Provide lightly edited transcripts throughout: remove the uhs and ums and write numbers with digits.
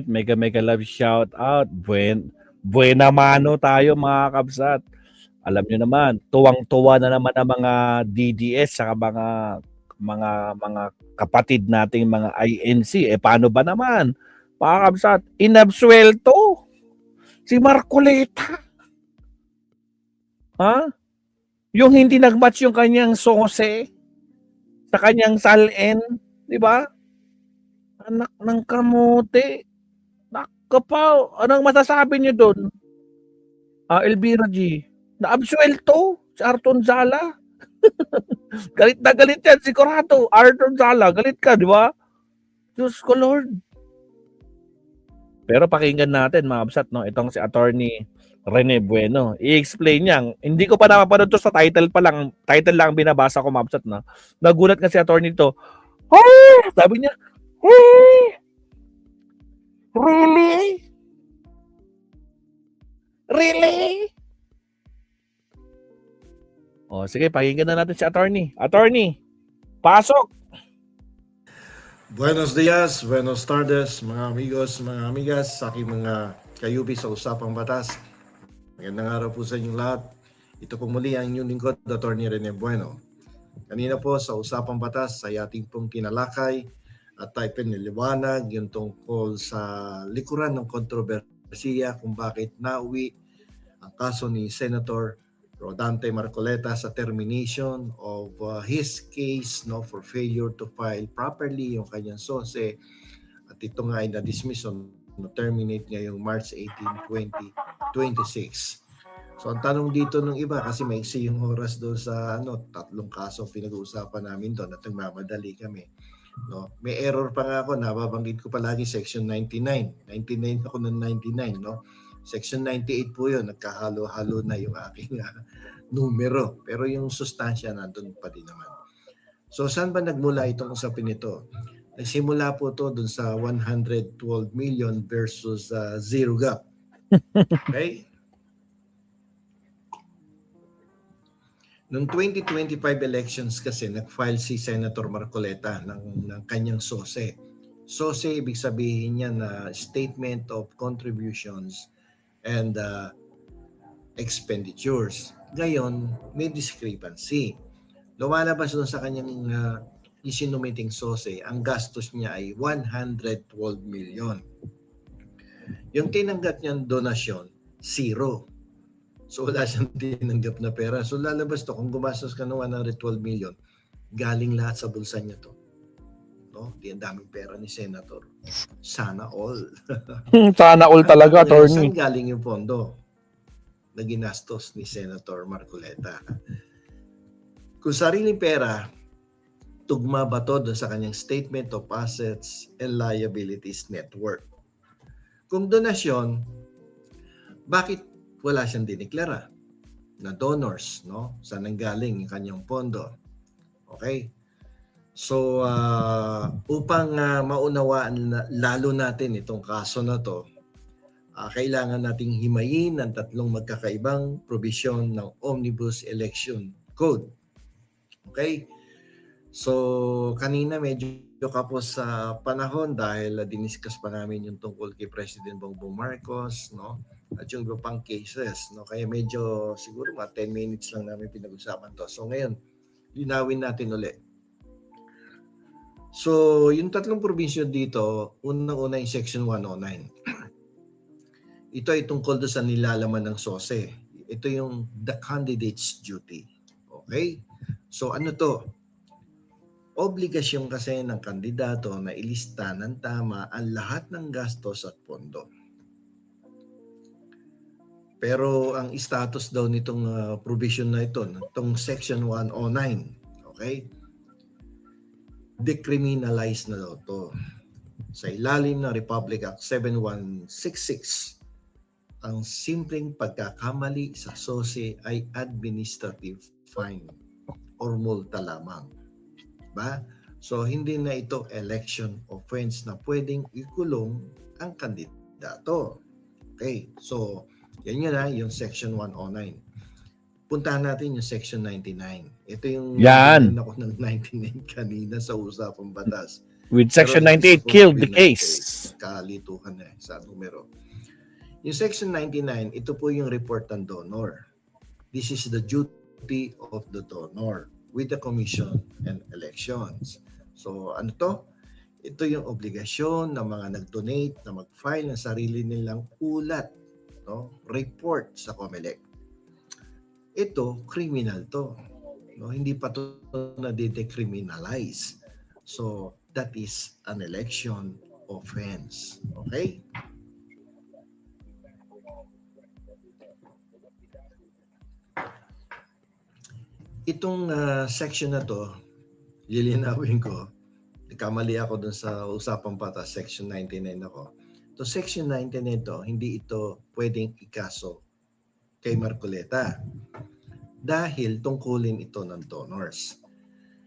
mega love shout out. Buena mano tayo mga kabsat. Alam niyo naman, tuwang-tuwa na naman ang mga DDS sa mga kapatid nating mga INC. Paano ba naman? Mga kabsat, inabsuelto si Marcoleta. Ha? Yung hindi nagmatch yung kanyang sose sa kanyang salin, di ba? Anak ng kamote. Nakapaw, anong masasabi niyo doon? Elvira G. Na-absuelto si Arton Zala. Galit na galit yan, sigurado. Arton Zala, galit ka, di ba? Diyos ko, Lord. Pero pakinggan natin, mga absat, no? Itong si Attorney Rene Bueno. I-explain niya. Hindi ko pa napapanood to sa title pa lang. Title lang binabasa ko, mga absat, no? Nagulat nga si Attorney to. Oh! Sabi niya, hey! Really? Really? O, sige, pakinggan na natin si Attorney. Attorney, pasok! Buenos dias, buenos tardes, mga amigos, mga amigas, sa aking mga kayubi sa Usapang Batas. Magandang araw po sa inyong lahat. Ito po muli ang inyong lingkod, Attorney Rene Bueno. Kanina po sa Usapang Batas ay ating pong tinalakay at tayo piniliwanag yung tungkol sa likuran ng kontrobersiya kung bakit nauwi ang kaso ni Senator Rodante Marcoleta sa termination of his case, no, for failure to file properly yung kanyang sose, at ito nga ay na-dismiss o na-terminate ngayong March 18, 2026. So ang tanong dito ng iba, kasi maiksi yung oras doon sa 3 kaso pinag-uusapan namin doon at nagmamadali kami, no. May error pa nga ako, nababanggit ko palagi section 99 ako ng 99, no. Section 98 po yun, nagkahalo-halo na yung aking numero. Pero yung sustansya nandun pa din naman. So saan ba nagmula itong usapin ito? Nagsimula po to dun sa 112 million versus zero gap. Okay? Noong 2025 elections kasi, nag-file si Senator Marcoleta ng kanyang SOSE. SOSE, ibig sabihin niya na Statement of Contributions and expenditures. Ngayon, may discrepancy. Lumalabas doon sa kanyang isinumiting SOSE, ang gastos niya ay 112 million. Yung tinanggap niyang donasyon, 0. So wala siyang tinanggap na pera. So lalabas to, kung gumastos ka ng 112 million, galing lahat sa bulsa niya to. No? Di ang daming pera ni Senator. Sana all. Sana all talaga, Attorney. Saan galing yung pondo na ginastos ni Senator Marcoleta? Kung sariling pera, tugma ba to doon sa kanyang Statement of Assets and Liabilities Network? Kung donasyon, bakit wala siyang diniklara na donors, no? Saan nanggaling yung kanyang pondo? Okay? So, upang maunawaan lalo natin itong kaso na to, kailangan nating himayin ang 3 magkakaibang probisyon ng Omnibus Election Code. Okay? So, kanina medyo kapos sa panahon dahil diniscuss pa namin yung tungkol kay President Bongbong Marcos, no? At yung iba pang cases, no? Kaya medyo siguro mga 10 minutes lang namin pinag-usapan to. So, ngayon, linawin natin ulit. So, yung 3 probinsya dito, unang-una yung Section 109. Ito ay tungkol doon sa nilalaman ng SOSE. Ito yung the candidate's duty. Okay? So, ano to? Obligasyon kasi ng kandidato na ilista ng tama ang lahat ng gastos at pondo. Pero ang status daw nitong provision na ito, itong Section 109, okay? Decriminalize na daw to. Sa ilalim ng Republic Act 7166, ang simpleng pagkakamali sa SOSE ay administrative fine or multa lamang. Diba? So, hindi na ito election offense na pwedeng ikulong ang kandidato. Okay, so, yan yun yung Section 109. Puntahan natin yung Section 99. Ito yung yan. ako ng 99 kanina sa Usapang Batas. With Section Pero it's 98, supposed killed to the be case. 98. Kalituhan na sa numero. Yung Section 99, ito po yung report ng donor. This is the duty of the donor with the commission and elections. So ano to? Ito yung obligasyon ng mga nag-donate na mag-file ng sarili nilang ulat, no? Report sa COMELEC. Ito, criminal to. No? Hindi pa to na-decriminalize. So that is an election offense. Okay? Itong section na to, lilinawin ko, nagkamali ako dun sa usapang batas, section 99 ako. To section 99 ito, hindi ito pwedeng ikaso kay Marcoleta dahil tungkulin ito ng donors.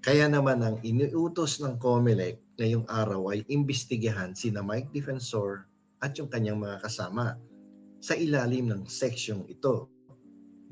Kaya naman ang iniutos ng COMELEC ngayong araw ay imbestigahan sina Mike Defensor at yung kanyang mga kasama sa ilalim ng section ito,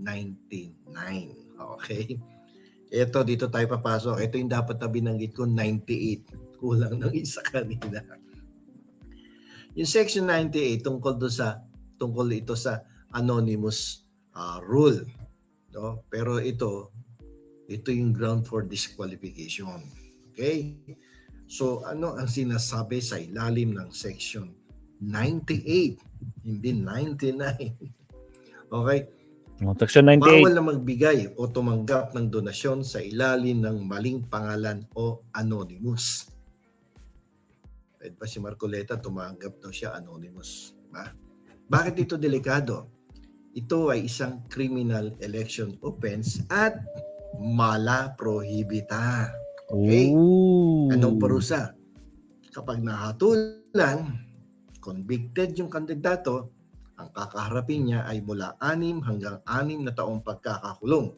99. Okay? Ito, dito tayo papasok. Ito yung dapat na binanggit ko, 98. Kulang ng isa kanina. Yung section 98 tungkol ito sa anonymous rule, no? Pero ito yung ground for disqualification. Okay? So ano ang sinasabi sa ilalim ng section 98, hindi 99? Okay? Section 98. Bawal na magbigay o tumanggap ng donasyon sa ilalim ng maling pangalan o anonymous. Pwede ba si Marcoleta tumanggap daw siya anonymous? Bakit ito delikado? Ito ay isang criminal election offense at mala prohibita. Okay? Ooh. Anong parusa? Kapag nahatulan, convicted yung kandidato, ang kakaharapin niya ay mula 6 hanggang 6 na taong pagkakakulong.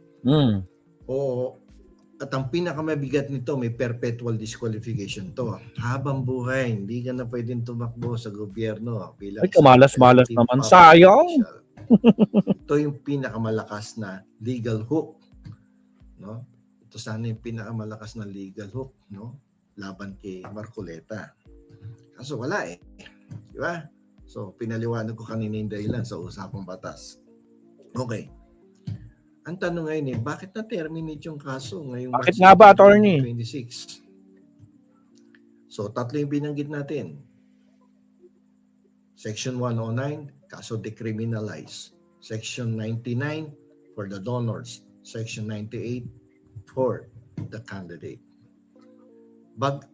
At ang pinakamabigat nito, may perpetual disqualification to. Habang buhay, hindi ka na pwedeng tumakbo sa gobyerno bilang Ay, kamalas-malas naman. Sayang. Ito yung pinakamalakas na legal hook, no? Ito sana yung pinakamalakas na legal hook, no? Laban kay Marcoleta. Kaso wala eh. Di ba? So, pinaliwanag ko kanina yung dahilan sa usapang batas. Okay. Ang tanong ngayon bakit na-terminate yung kaso ngayong Bakit nga ba, attorney? 2026? So, tatlo yung binanggit natin. Section 109, kaso decriminalize. Section 99 for the donors. Section 98 for the candidate.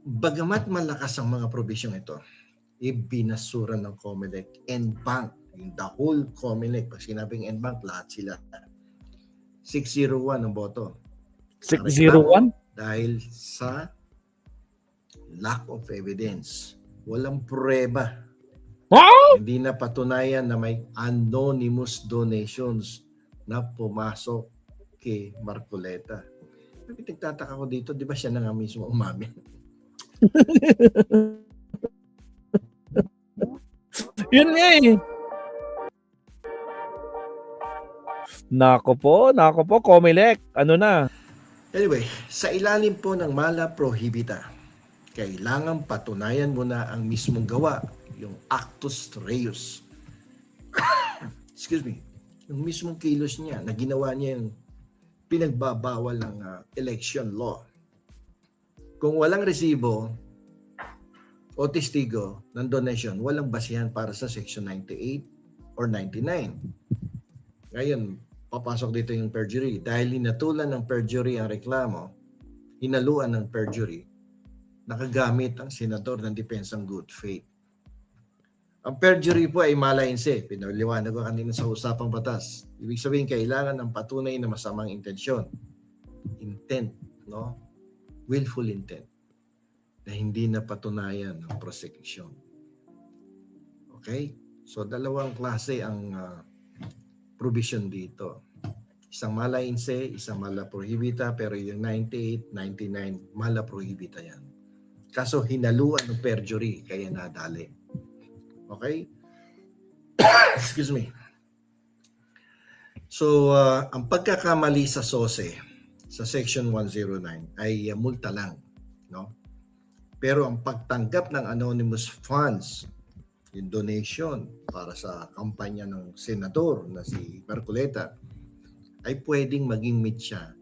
Bagamat malakas ang mga provision ito, ibinasura ng COMELEC en banc, yung the whole COMELEC. Pag sinabing en banc, lahat sila. 601 ang boto. 601? Dahil sa lack of evidence. Walang prueba. Wow! Hindi na patunayan na may anonymous donations na pumasok kay Marcoleta. Nagtataka ko dito, di ba siya na nga mismo umamin? Yun nga eh. Nako po, COMELEC. Ano na? Anyway, sa ilalim po ng mala prohibita, kailangan patunayan mo na ang mismong gawa, yung actus reus. Excuse me. Yung mismong kilos niya na ginawa niya yung pinagbabawal ng election law. Kung walang resibo o testigo ng donation, walang basihan para sa Section 98 or 99. Ngayon, papasok dito yung perjury. Dahil hinatulan ng perjury ang reklamo, hinaluan ng perjury, nakagamit ang senador ng depensang good faith. Ang perjury po ay malainse. Pinaliwanag ko kanina sa usapang batas. Ibig sabihin, kailangan ng patunay na masamang intensyon. Intent, no? Willful intent na hindi na patunayan ng prosecution. Okay? So, dalawang klase ang provision dito. Isang mala inse, isang mala prohibita, pero yung 98, 99, mala prohibita yan. Kaso hinaluan ng perjury, kaya nadali. Okay? Excuse me. So, ang pagkakamali sa SOSE, sa Section 109, ay multa lang. No? Pero ang pagtanggap ng anonymous funds, yung donation para sa kampanya ng senador na si Marcoleta, ay pwedeng maging mitya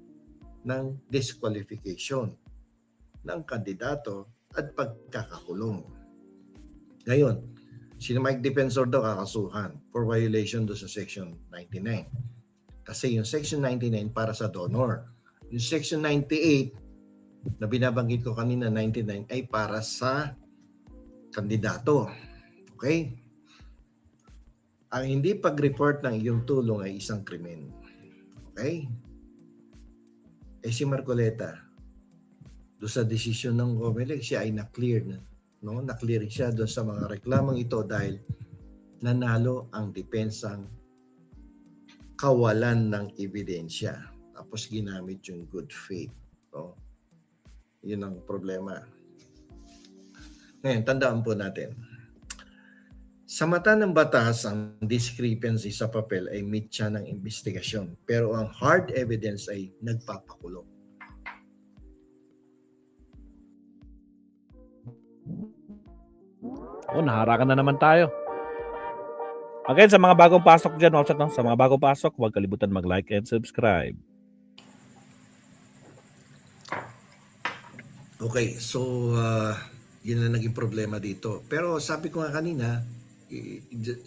ng disqualification ng kandidato at pagkakakulong. Ngayon, si Mike Defensor daw kakasuhan for violation do sa Section 99. Kasi yung Section 99 para sa donor. Yung Section 98 na binabanggit ko kanina, 99, ay para sa kandidato. Okay? Ang hindi pag-report ng iyong tulong ay isang krimen. Okay? Eh si Marcoleta, doon sa desisyon ng COMELEC, siya ay na-clear na. No? Na-clear siya doon sa mga reklamang ito dahil nanalo ang depensang kawalan ng ebidensya. Tapos ginamit yung good faith. No? Yun ang problema. Ngayon, tandaan po natin. Sa mata ng batas, ang discrepancy sa papel ay mitya ng investigasyon. Pero ang hard evidence ay nagpapakulong. Naharakan na naman tayo. Again, sa mga bagong pasok dyan, sa mga bagong pasok, huwag kalimutan mag-like and subscribe. Okay, so yun na naging problema dito. Pero sabi ko nga kanina,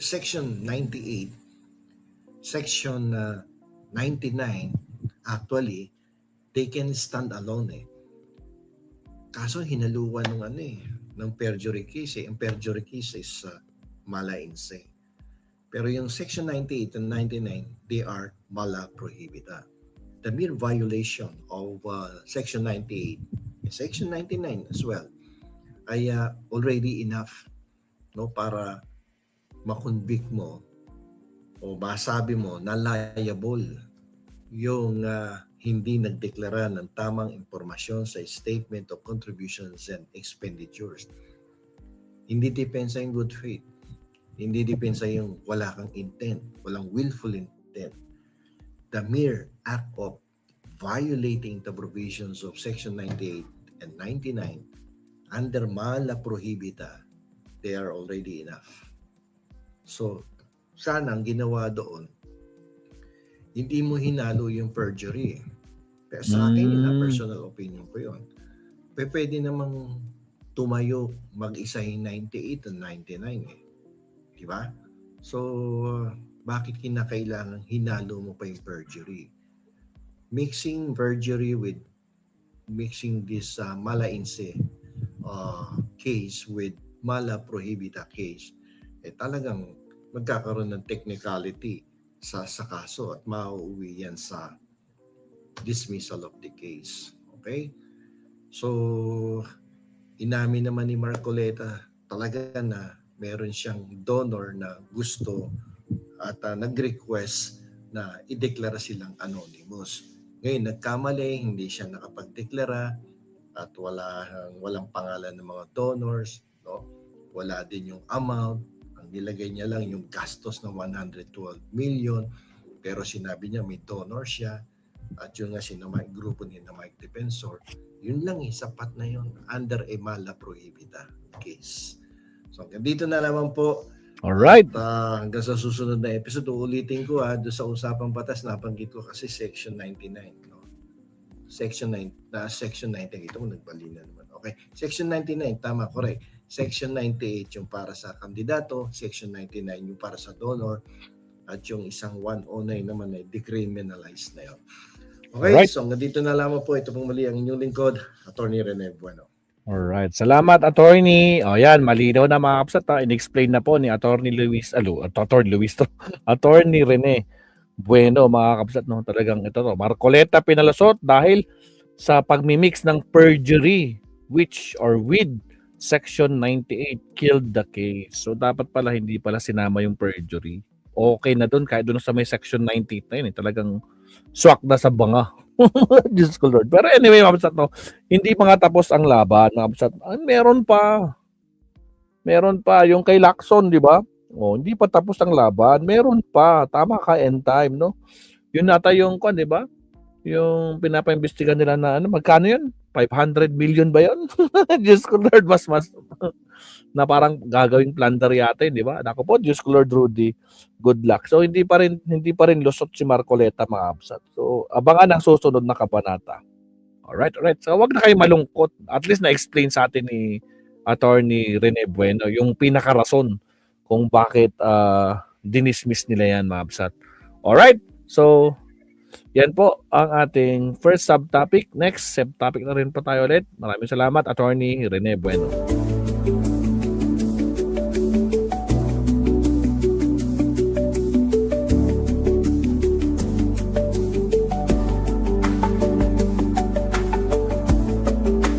Section 98, Section 99, actually, they can stand alone . Kaso hinaluan ng perjury case . Ang perjury case is mala inse. Pero yung Section 98 and 99, they are mala prohibita. The mere violation of Section 98 and Section 99 as well ay already enough para makonvict mo o masabi mo na liable yung hindi nagdeklara ng tamang impormasyon sa Statement of Contributions and Expenditures. Hindi depensa yung good faith. Hindi depensa yung wala kang intent, walang willful intent. The mere act of violating the provisions of Section 98 and 99 under mala prohibita, they are already enough. So, sana ang ginawa doon, hindi mo hinalo yung perjury. Pero sa akin, personal opinion ko yun. Pwede namang tumayo mag-isa yung 98 and 99 Diba? So, bakit kinakailangan hinalo mo pa yung perjury? Mixing perjury with mixing this mala inse case with mala prohibita case, talagang magkakaroon ng technicality sa kaso at mauuwi yan sa dismissal of the case. Okay? So, inamin naman ni Marcoleta talaga na meron siyang donor na gusto at nag-request na ideklara silang anonymous. Ngayon, nagkamali, hindi siya nakapagdeklara at walang pangalan ng mga donors. No? Wala din yung amount. Ang nilagay niya lang yung gastos ng 112 million. Pero sinabi niya may donor siya. At yun nga grupo ni Mike Defensor. Yun lang sapat na yun under a mala prohibita case. So dito na naman po. Alright. At hanggang sa susunod na episode, ulitin ko doon sa usapang batas, nabanggit ko kasi Section 99. No? Section 9, Section 90, ito mo nagbalina naman. Okay, Section 99, tama, correct. Section 98 yung para sa kandidato, Section 99 yung para sa donor, at yung isang 109 naman ay decriminalized na yun. Okay, alright. So hanggang dito na lamang po. Ito pong muli ang inyong lingkod, Attorney Rene Bueno. Alright. Salamat, attorney. O yan, malinaw na mga kapsat. In-explain na po ni Attorney Luis, Attorney Rene Bueno, mga kapsat. No? Talagang ito, Marcoleta pinalusot dahil sa pagmimix ng perjury with Section 98 killed the case. So dapat pala hindi pala sinama yung perjury. Okay na doon, kahit doon sa may Section 98 na yun. Talagang swak na sa banga. Diyos ko Lord. Pero anyway, mga kapsat, no, hindi pa nga tapos ang laban, mga kapsat. Meron pa. Meron pa. Yung kay Lacson, di ba? Hindi pa tapos ang laban. Meron pa. Tama ka, end time, no? Yun nata yung, di ba? Yung pinapaimbestigan nila na, magkano yun? 500 million ba yun? Diyos ko Lord, mas na parang gagawing plunder yata yun, di ba? Naku po, Diyos ko Lord Rudy, good luck. So hindi pa rin lusot si Marcoleta, mga absat. So abangan ang susunod na kabanata. Alright. So wag na kayo malungkot. At least na-explain sa atin ni Attorney Rene Bueno yung pinakarason kung bakit dinismiss nila yan, mga absat. Alright. So yan po ang ating first subtopic. Next subtopic na rin po tayo ulit. Maraming salamat, Attorney Rene Bueno.